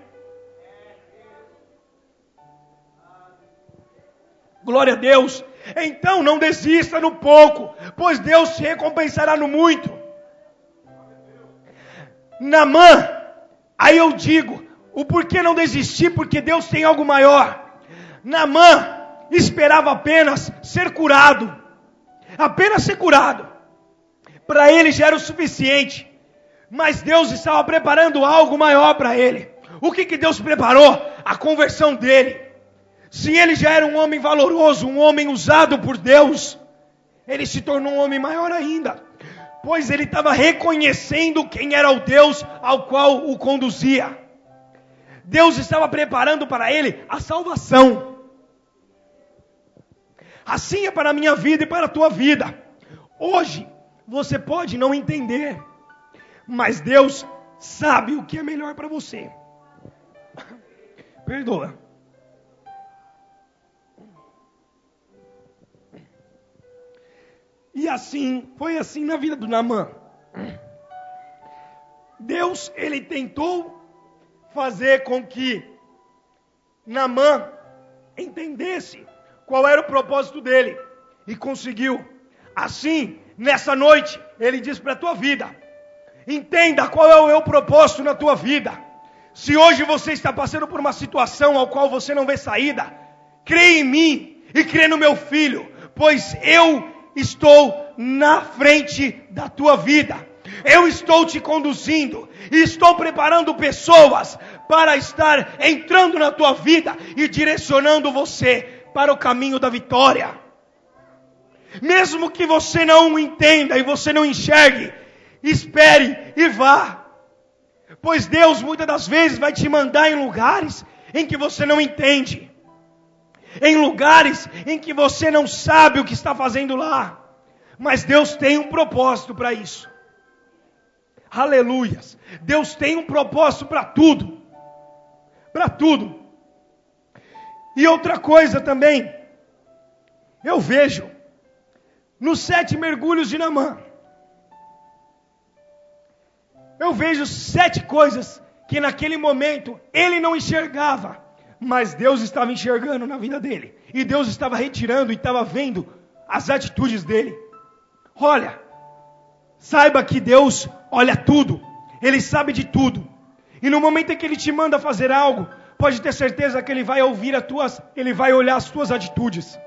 Glória a Deus. Então não desista no pouco, pois Deus te recompensará no muito. Naamã, aí eu digo, o porquê não desistir? Porque Deus tem algo maior. Naamã esperava apenas ser curado. Apenas ser curado. Para ele já era o suficiente. Mas Deus estava preparando algo maior para ele. O que Deus preparou? A conversão dele. Se ele já era um homem valoroso, um homem usado por Deus, ele se tornou um homem maior ainda, pois ele estava reconhecendo quem era o Deus ao qual o conduzia. Deus estava preparando para ele a salvação. Assim é para a minha vida e para a tua vida. Hoje, você pode não entender, mas Deus sabe o que é melhor para você. Perdoa. E assim, foi assim na vida do Naamã. Deus, ele tentou fazer com que Naamã entendesse qual era o propósito dele. E conseguiu. Assim, nessa noite, ele diz para a tua vida: entenda qual é o meu propósito na tua vida. Se hoje você está passando por uma situação ao qual você não vê saída, crê em mim e crê no meu filho, pois eu estou na frente da tua vida. Eu estou te conduzindo e estou preparando pessoas para estar entrando na tua vida e direcionando você para o caminho da vitória. Mesmo que você não entenda e você não enxergue, espere e vá. Pois Deus muitas das vezes vai te mandar em lugares em que você não entende. Em lugares em que você não sabe o que está fazendo lá. Mas Deus tem um propósito para isso. Aleluias. Deus tem um propósito para tudo. Para tudo. E outra coisa também. Eu vejo nos 7 mergulhos de Naamã. Eu vejo 7 coisas que naquele momento ele não enxergava. Mas Deus estava enxergando na vida dele. E Deus estava retirando e estava vendo as atitudes dele. Olha, saiba que Deus olha tudo. Ele sabe de tudo. E no momento em que Ele te manda fazer algo, pode ter certeza que Ele vai ouvir Ele vai olhar as tuas atitudes.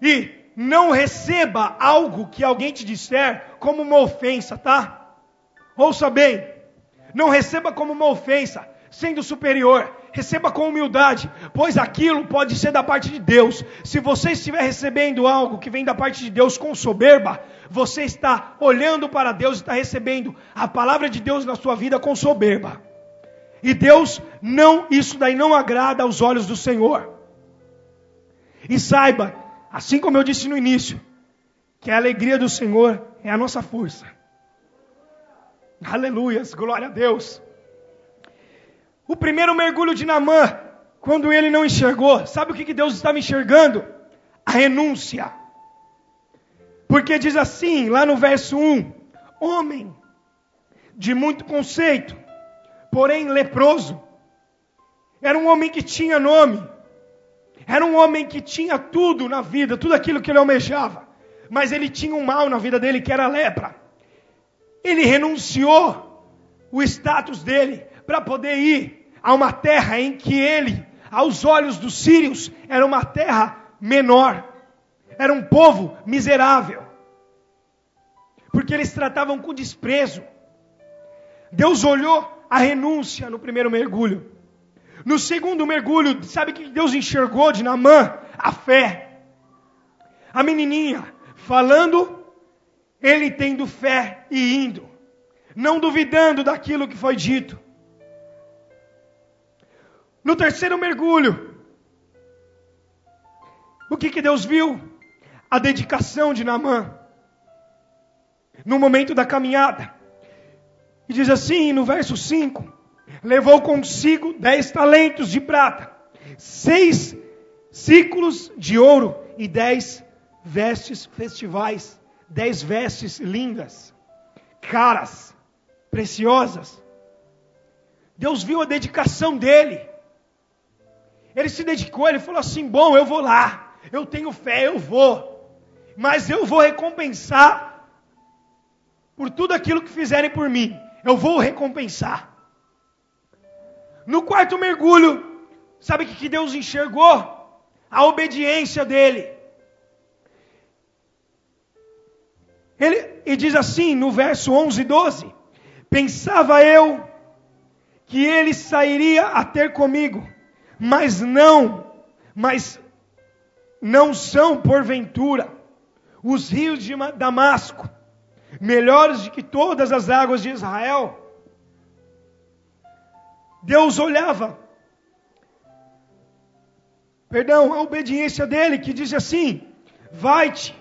E não receba algo que alguém te disser como uma ofensa, tá? Ouça bem. Não receba como uma ofensa, sendo superior. Receba com humildade, pois aquilo pode ser da parte de Deus. Se você estiver recebendo algo que vem da parte de Deus com soberba, você está olhando para Deus e está recebendo a palavra de Deus na sua vida com soberba. E Deus, isso daí não agrada aos olhos do Senhor. E saiba, assim como eu disse no início, que a alegria do Senhor é a nossa força. Aleluias, glória a Deus. O primeiro mergulho de Naamã, quando ele não enxergou, sabe o que Deus estava enxergando? A renúncia. Porque diz assim, lá no verso 1, homem de muito conceito, porém leproso. Era um homem que tinha nome. Era um homem que tinha tudo na vida, tudo aquilo que ele almejava. Mas ele tinha um mal na vida dele, que era a lepra. Ele renunciou o status dele para poder ir a uma terra em que ele, aos olhos dos sírios, era uma terra menor. Era um povo miserável. Porque eles tratavam com desprezo. Deus olhou a renúncia no primeiro mergulho. No segundo mergulho, sabe o que Deus enxergou de Naamã? A fé. A menininha falando, ele tendo fé e indo. Não duvidando daquilo que foi dito. No terceiro mergulho, o que Deus viu? A dedicação de Naamã. No momento da caminhada. E diz assim no verso 5. Levou consigo 10 talentos de prata, 6 ciclos de ouro e 10 vestes festivais. 10 vestes lindas, caras, preciosas. Deus viu a dedicação dele. Ele se dedicou, ele falou assim, bom, eu vou lá, eu tenho fé, eu vou, mas eu vou recompensar por tudo aquilo que fizerem por mim, eu vou recompensar. No quarto mergulho, sabe o que Deus enxergou? A obediência dele. E diz assim no verso 11 e 12, pensava eu que ele sairia a ter comigo, mas não Mas não são, porventura, os rios de Damasco melhores do que todas as águas de Israel? Deus olhava, a obediência dele, que diz assim: vai-te.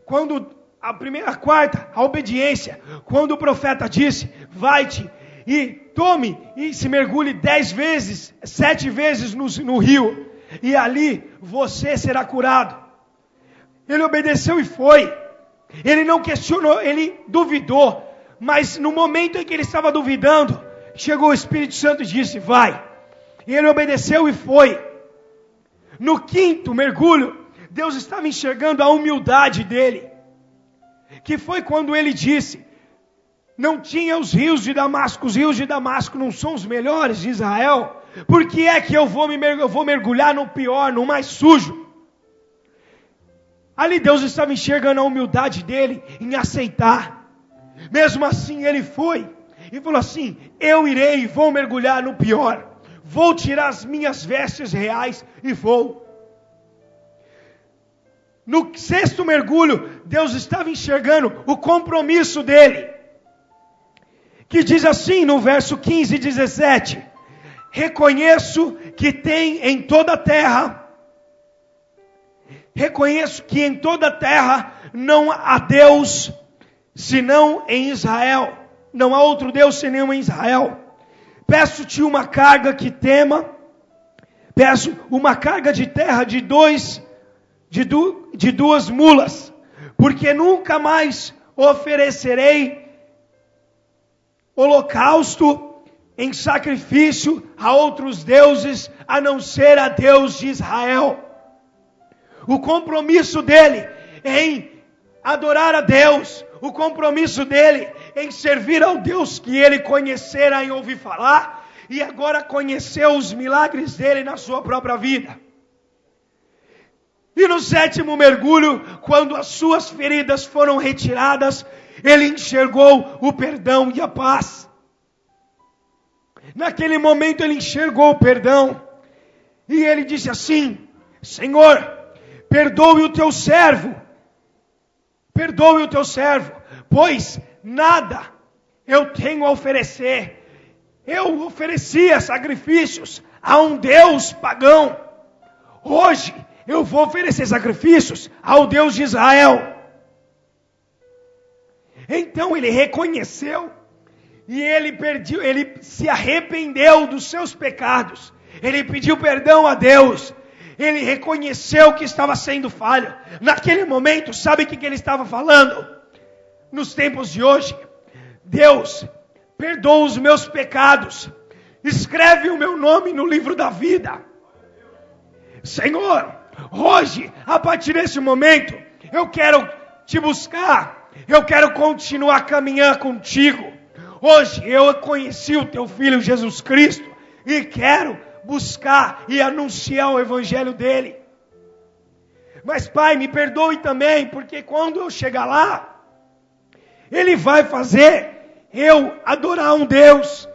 Quando a quarta, a obediência, quando o profeta disse: vai-te e tome e se mergulhe 10 vezes, 7 vezes no rio, e ali você será curado. Ele obedeceu e foi. Ele não questionou, ele duvidou, mas no momento em que ele estava duvidando, chegou o Espírito Santo e disse: vai. E ele obedeceu e foi. No 5º mergulho, Deus estava enxergando a humildade dele, que foi quando ele disse: não tinha os rios de Damasco não são os melhores de Israel? Por que é que eu vou mergulhar no pior, no mais sujo? Ali Deus estava enxergando a humildade dele em aceitar. Mesmo assim ele foi e falou assim: eu irei e vou mergulhar no pior. Vou tirar as minhas vestes reais e vou. No 6º mergulho, Deus estava enxergando o compromisso dele, que diz assim no verso 15 e 17: reconheço que em toda a terra não há Deus senão em Israel. Não há outro Deus senão em Israel. Peço-te uma carga que tema. Peço uma carga de terra de 2 mulas, porque nunca mais oferecerei holocausto em sacrifício a outros deuses, a não ser a Deus de Israel. O compromisso dele em adorar a Deus, o compromisso dele em servir ao Deus que ele conhecera em ouvir falar, e agora conheceu os milagres dele na sua própria vida. E no 7º mergulho, quando as suas feridas foram retiradas, ele enxergou o perdão e a paz. Naquele momento ele enxergou o perdão, e ele disse assim: Senhor, perdoe o teu servo, pois nada eu tenho a oferecer. Eu oferecia sacrifícios a um Deus pagão. Hoje eu vou oferecer sacrifícios ao Deus de Israel. Então ele reconheceu e ele se arrependeu dos seus pecados. Ele pediu perdão a Deus. Ele reconheceu que estava sendo falho. Naquele momento, sabe o que ele estava falando? Nos tempos de hoje: Deus, perdoa os meus pecados. Escreve o meu nome no livro da vida. Senhor, hoje, a partir desse momento, eu quero te buscar. Eu quero continuar caminhando contigo. Hoje eu conheci o teu Filho Jesus Cristo e quero buscar e anunciar o evangelho dele. Mas Pai, me perdoe também, porque quando eu chegar lá, ele vai fazer eu adorar um Deus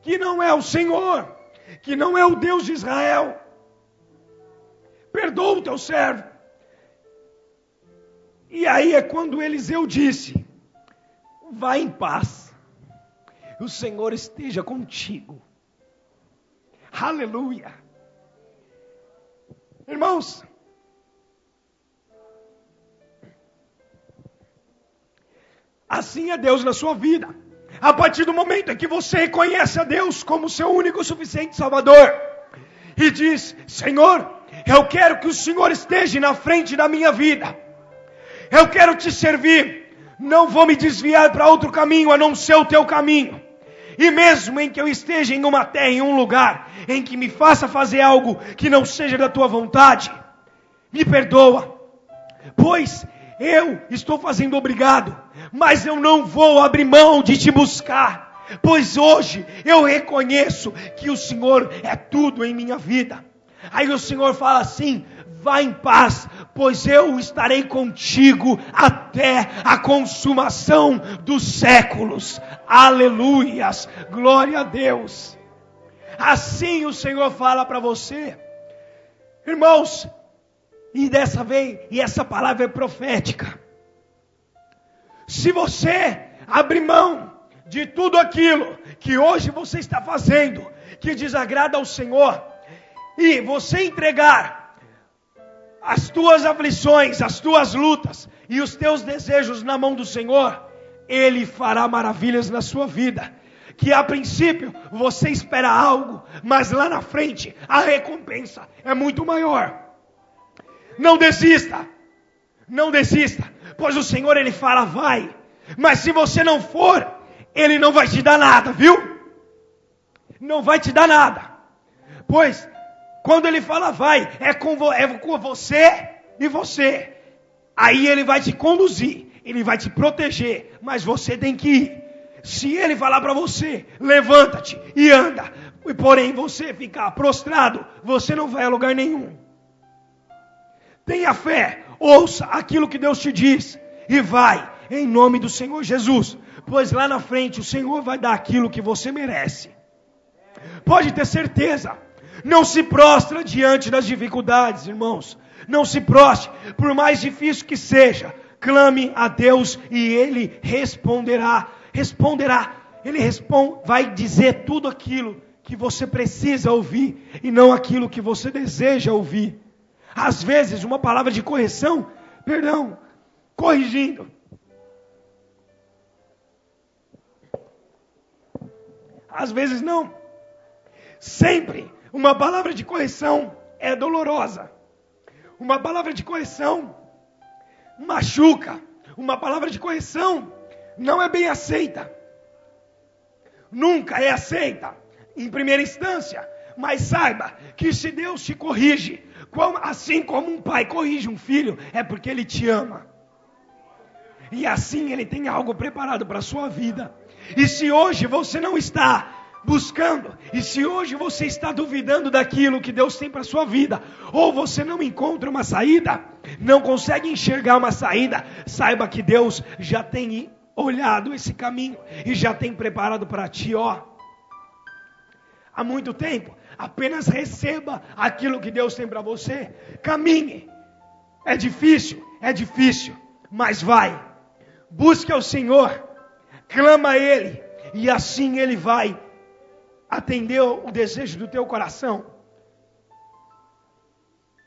que não é o Senhor, que não é o Deus de Israel. Perdoa o teu servo. E aí é quando Eliseu disse: vai em paz, o Senhor esteja contigo. Aleluia. Irmãos, assim é Deus na sua vida. A partir do momento em que você reconhece a Deus como seu único e suficiente Salvador, e diz: Senhor, eu quero que o Senhor esteja na frente da minha vida. Eu quero te servir. Não vou me desviar para outro caminho a não ser o teu caminho. E mesmo em que eu esteja em uma terra, em um lugar, em que me faça fazer algo que não seja da tua vontade, me perdoa, pois eu estou fazendo obrigado, mas eu não vou abrir mão de te buscar, pois hoje eu reconheço que o Senhor é tudo em minha vida. Aí o Senhor fala assim: vá em paz, pois eu estarei contigo até a consumação dos séculos. Aleluias, glória a Deus. Assim o Senhor fala para você. Irmãos, e dessa vez, e essa palavra é profética. Se você abrir mão de tudo aquilo que hoje você está fazendo, que desagrada ao Senhor, e você entregar as tuas aflições, as tuas lutas e os teus desejos na mão do Senhor, Ele fará maravilhas na sua vida. Que a princípio você espera algo, mas lá na frente a recompensa é muito maior. Não desista, não desista, pois o Senhor Ele fala vai, mas se você não for, Ele não vai te dar nada, viu? Não vai te dar nada, pois quando Ele fala vai, é com você e você, aí Ele vai te conduzir, Ele vai te proteger, mas você tem que ir. Se Ele falar para você, levanta-te e anda, e porém você ficar prostrado, você não vai a lugar nenhum. Tenha fé, ouça aquilo que Deus te diz e vai, em nome do Senhor Jesus, pois lá na frente o Senhor vai dar aquilo que você merece. Pode ter certeza, não se prostra diante das dificuldades, irmãos, não se prostre, por mais difícil que seja, clame a Deus e Ele responderá, Ele vai dizer tudo aquilo que você precisa ouvir e não aquilo que você deseja ouvir. Às vezes uma palavra de correção, corrigindo. Às vezes não. Sempre uma palavra de correção é dolorosa. Uma palavra de correção machuca. Uma palavra de correção não é bem aceita. Nunca é aceita em primeira instância. Mas saiba que se Deus te corrige, assim como um pai corrige um filho, é porque Ele te ama. E assim Ele tem algo preparado para a sua vida. E se hoje você não está buscando, e se hoje você está duvidando daquilo que Deus tem para a sua vida, ou você não encontra uma saída, não consegue enxergar uma saída, saiba que Deus já tem olhado esse caminho e já tem preparado para ti, há muito tempo. Apenas receba aquilo que Deus tem para você. Caminhe. É difícil, mas vai. Busque ao Senhor, clama a Ele, e assim Ele vai atender o desejo do teu coração.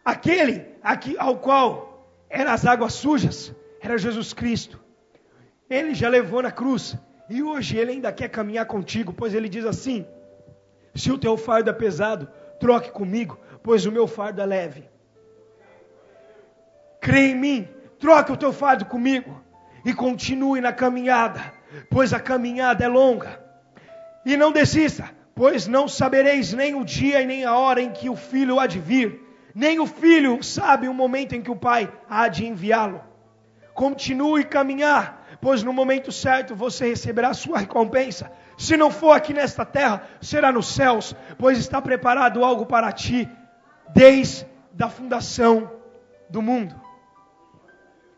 Aquele ao qual eram as águas sujas, era Jesus Cristo. Ele já levou na cruz, e hoje Ele ainda quer caminhar contigo, pois Ele diz assim: se o teu fardo é pesado, troque comigo, pois o meu fardo é leve. Crê em mim, troque o teu fardo comigo e continue na caminhada, pois a caminhada é longa. E não desista, pois não sabereis nem o dia e nem a hora em que o Filho há de vir, nem o Filho sabe o momento em que o Pai há de enviá-lo. Continue a caminhar, pois no momento certo você receberá a sua recompensa. Se não for aqui nesta terra, será nos céus, pois está preparado algo para ti, desde a fundação do mundo.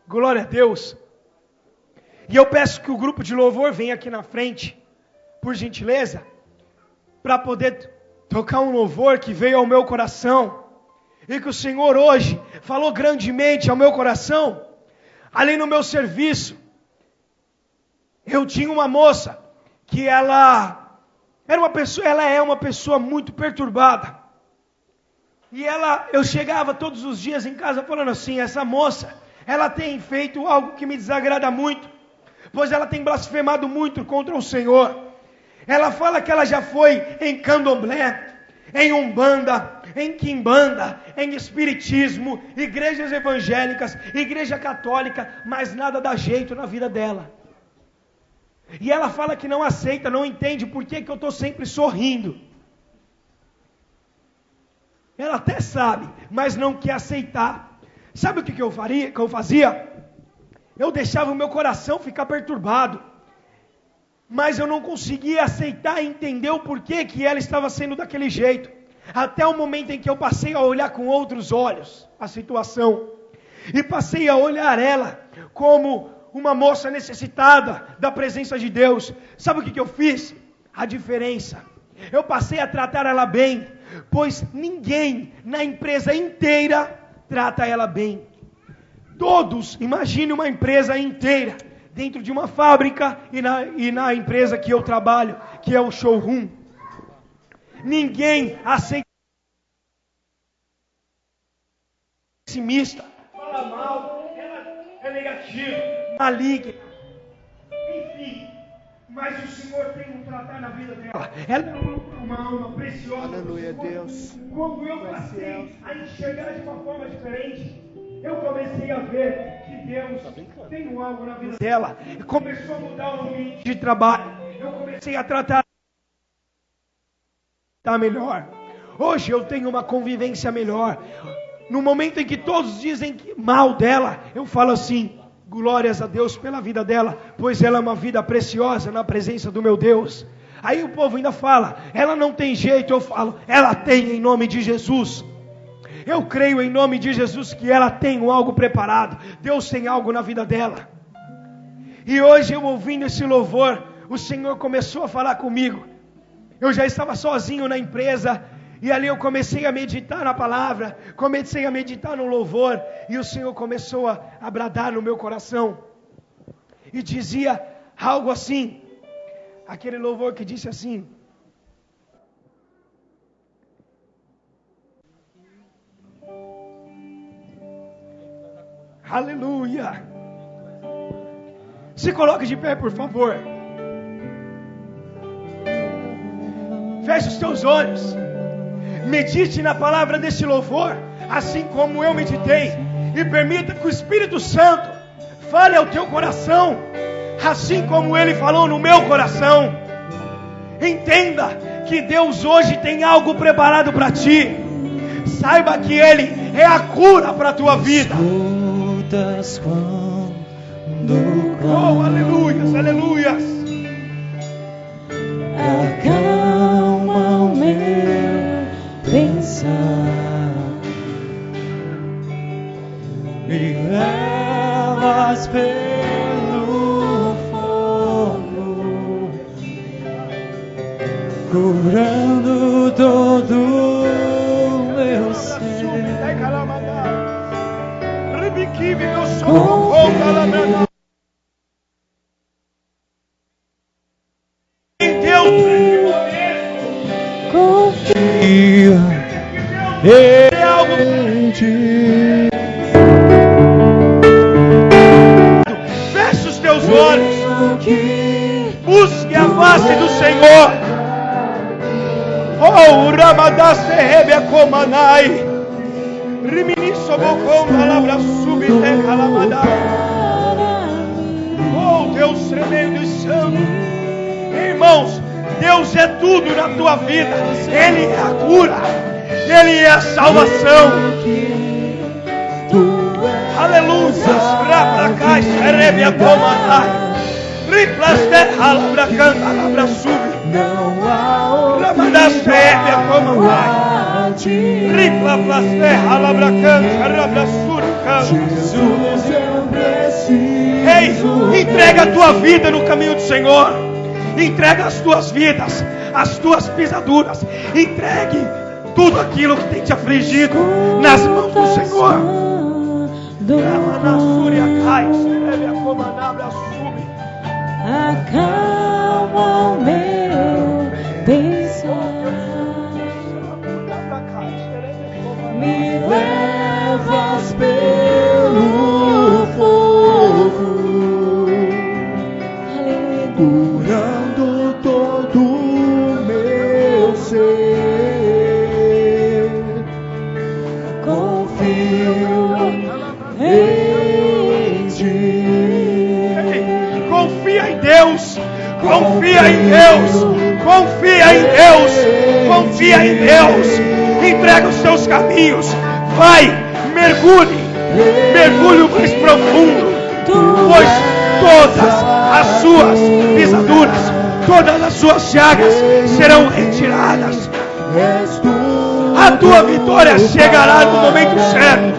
Glória a Deus. E eu peço que o grupo de louvor venha aqui na frente, por gentileza, para poder tocar um louvor que veio ao meu coração, e que o Senhor hoje falou grandemente ao meu coração. Ali no meu serviço, eu tinha uma moça, que ela é uma pessoa muito perturbada. E eu chegava todos os dias em casa falando assim: essa moça, ela tem feito algo que me desagrada muito, pois ela tem blasfemado muito contra o Senhor. Ela fala que ela já foi em candomblé, em umbanda, em quimbanda, em espiritismo, igrejas evangélicas, igreja católica, mas nada dá jeito na vida dela. E ela fala que não aceita, não entende por que eu estou sempre sorrindo. Ela até sabe, mas não quer aceitar. Sabe o que eu fazia? Eu deixava o meu coração ficar perturbado, mas eu não conseguia aceitar e entender o porquê que ela estava sendo daquele jeito. Até o momento em que eu passei a olhar com outros olhos a situação, e passei a olhar ela como uma moça necessitada da presença de Deus. Sabe o que eu fiz? A diferença Eu passei a tratar ela bem, pois ninguém na empresa inteira trata ela bem. Todos, imagine uma empresa inteira, dentro de uma fábrica e na empresa que eu trabalho, que é o showroom. Ninguém aceita pessimista, fala mal, ela é negativa, maligna, enfim. Mas o Senhor tem um tratar na vida dela. Ela é uma alma preciosa. Aleluia, Deus. Quando eu passei a enxergar de uma forma diferente, eu comecei a ver que Deus tem algo na vida dela. E começou a mudar o ambiente de trabalho. Eu comecei a tratar melhor. Hoje eu tenho uma convivência melhor. No momento em que todos dizem mal dela, eu falo assim: glórias a Deus pela vida dela, pois ela é uma vida preciosa na presença do meu Deus. Aí o povo ainda fala, ela não tem jeito. Eu falo, ela tem, em nome de Jesus. Eu creio em nome de Jesus que ela tem algo preparado. Deus tem algo na vida dela. E hoje eu ouvindo esse louvor, o Senhor começou a falar comigo. Eu já estava sozinho na empresa, e ali eu comecei a meditar na palavra, comecei a meditar no louvor, e o Senhor começou a bradar no meu coração, e dizia algo assim, aquele louvor que disse assim: aleluia. Se coloque de pé, por favor. Feche os teus olhos. Medite na palavra desse louvor, assim como eu meditei. E permita que o Espírito Santo fale ao teu coração, assim como Ele falou no meu coração. Entenda que Deus hoje tem algo preparado para ti. Saiba que Ele é a cura para a tua vida. Oh, aleluias, aleluias. Acalma o meu pensar, me levas pelo fogo, curando todo o meu ser. Em Deus, confia é algo. Feche os teus olhos, busque a face do Senhor. Oh, Ramadas Rebia Comanai, Rimini Sobocom, palavra subite Calamadai. Oh, Deus tremendo e santo. Irmãos, Deus é tudo na tua vida. Ele é a cura, Ele é a salvação. Aleluia. Rabracai, Rebia Comanai, Riplaste, Alabracanta, Alabra Sub. Ramadas Rebia Comanai. Ripla plasterra, alabracanta, rabrasuracanta. Jesus, eu preciso. Ei, entrega a tua vida no caminho do Senhor. Entrega as tuas vidas, as tuas pisaduras. Entregue tudo aquilo que tem te afligido nas mãos do Senhor. Acalma o meu pensar, me levas pelo fogo, curando todo o meu ser. Confio em ti. Confia em Deus. Confia em Deus. Confia em Deus. Confia em Deus. Entrega os teus caminhos. Vai, mergulhe. Mergulhe mais profundo. Pois todas as suas pisaduras, todas as suas chagas serão retiradas. A tua vitória chegará no momento certo.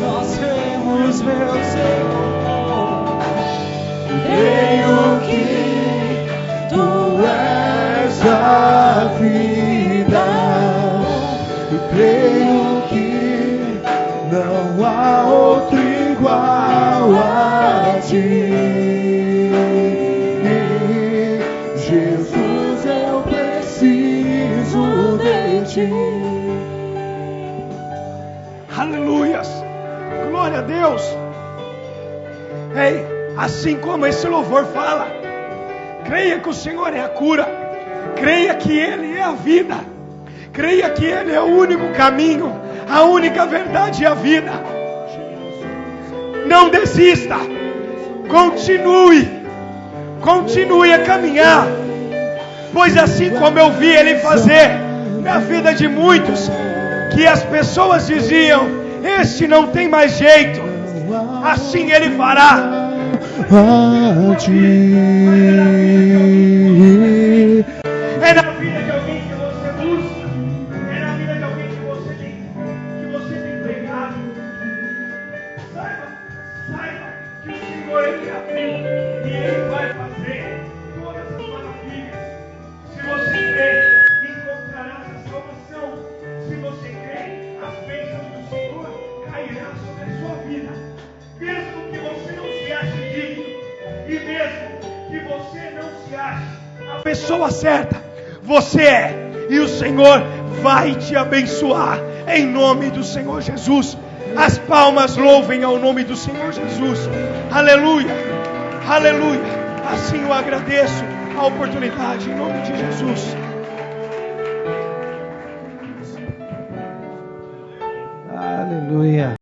Nós temos, meu Senhor, tenho que não há outro igual a ti. Jesus, eu preciso de ti. Aleluias, glória a Deus. Ei, assim como esse louvor fala, creia que o Senhor é a cura, creia que Ele é a vida, creia que Ele é o único caminho, a única verdade e a vida. Não desista, continue a caminhar, pois assim como eu vi Ele fazer na vida de muitos, que as pessoas diziam, este não tem mais jeito, assim Ele fará. A ti. É na vida de alguém que você busca, é na vida de alguém que você tem pregado. Saiba que o Senhor Ele abriu e Ele vai fazer todas as maravilhas. Se você crer, encontrarás a salvação. Se você crer, as bênçãos do Senhor cairão sobre a sua vida. Mesmo que você não se ache digno, e mesmo que você não se ache a pessoa certa, você é, e o Senhor vai te abençoar, em nome do Senhor Jesus. As palmas louvem ao nome do Senhor Jesus. Aleluia, aleluia. Assim eu agradeço a oportunidade, em nome de Jesus. Aleluia.